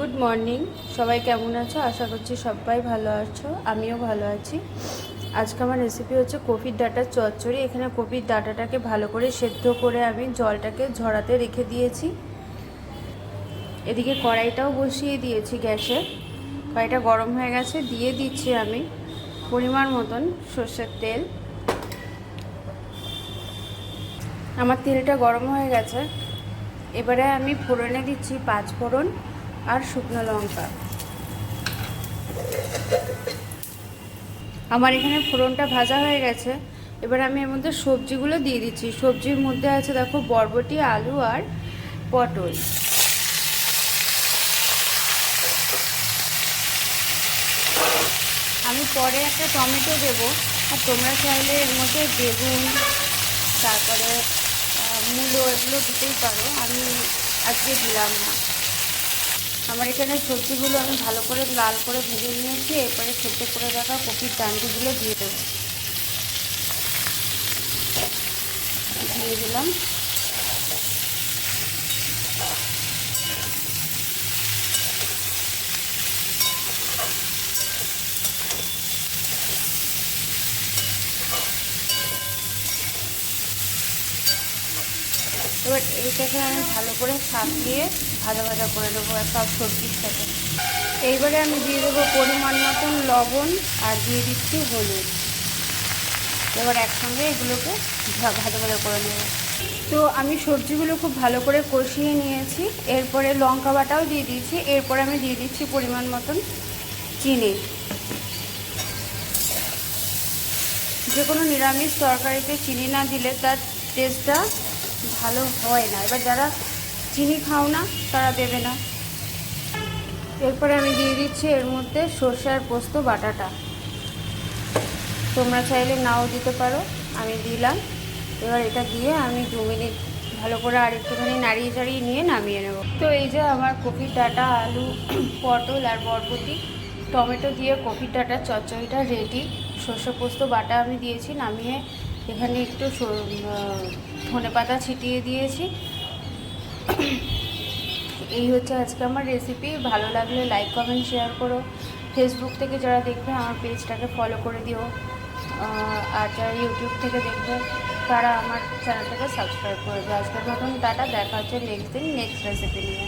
Good morning, সবাই কেমন আছো? আশা করছি সবাই ভালো আছো, আমিও ভালো আছি। আজকে আমার রেসিপি হচ্ছে কপির ডাঁটার চচ্চড়ি। এখানে কপির ডাঁটাটাকে ভালো করে সেদ্ধ করে আমি জলটাকে ঝরাতে রেখে দিয়েছি। এদিকে কড়াইটাও বসিয়ে দিয়েছি গ্যাসে। কড়াইটা গরম হয়ে গেছে, দিয়ে দিচ্ছি আমি পরিমাণ মতন সর্ষের তেল। আমার তেলটা গরম হয়ে গেছে, এবারে আমি ফোড়নে দিচ্ছি 5 ফোড়ন আর শুকনো লঙ্কা। আমার এখানে ফোড়নটা ভাজা হয়ে গেছে, এবার আমি এর মধ্যে সবজিগুলো দিয়ে দিচ্ছি। সবজির মধ্যে আছে দেখো বরবটি, আলু আর পটল। আমি পরে একটা টমেটো দেবো, আর তোমরা চাইলে এর মধ্যে বেগুন, তারপরে মূলো এগুলো দিতেই পারো, আমি আজকে দিলাম না। আমার এখানে সবজিগুলো আমি ভালো করে লাল করে ভেজে নিয়েছি। এরপরে সেদ্ধ করে রাখা কপির ডাঁটিগুলো দিয়ে দেবো, দিয়ে দিলাম। এবার এইটাকে আমি ভালো করে দিয়ে ভাজা ভাজা করে দেবো সব সবজির সাথে। এইবারে আমি দিয়ে দেবো পরিমাণ মতন লবণ আর দিয়ে দিচ্ছি হলুদ। এবার একসঙ্গে এগুলোকে ভাজা ভাজা করে নেব। তো আমি সবজিগুলো খুব ভালো করে কষিয়ে নিয়েছি। এরপরে লঙ্কা বাটাও দিয়ে দিয়েছি। এরপরে আমি দিয়ে দিচ্ছি পরিমাণ মতন চিনি। যে কোনো নিরামিষ তরকারিতে চিনি না দিলে তার টেস্টটা ভালো হয় না। এবার যারা চিনি খাও না তারা দেবে না। এরপরে আমি দিয়ে দিচ্ছি এর মধ্যে সর্ষে আর পোস্ত বাটাটা। তোমরা চাইলে নাও দিতে পারো, আমি দিলাম। এবার এটা দিয়ে আমি 2 মিনিট ভালো করে আর একটুখানি নাড়িয়ে চাড়িয়ে নিয়ে নামিয়ে নেব। তো এই যে আমার কপির ডাঁটা, আলু, পটল আর বরবটি, টমেটো দিয়ে কপির ডাঁটার চচ্চড়িটা রেডি। সর্ষে পোস্ত বাটা আমি দিয়েছি, নামিয়ে এখানে একটু ধনেপাতা ছিটিয়ে দিয়েছি। এই হচ্ছে আজকে আমার রেসিপি। ভালো লাগলে লাইক, কমেন্ট, শেয়ার করো। ফেসবুক থেকে যারা দেখবে আমার পেজটাকে ফলো করে দিও, আর যারা ইউটিউব থেকে দেখবে তারা আমার চ্যানেলটাকে সাবস্ক্রাইব করে দিও। আজকের মতন টাটা, দেখা হচ্ছে নেক্সট দিন নেক্সট রেসিপি নিয়ে।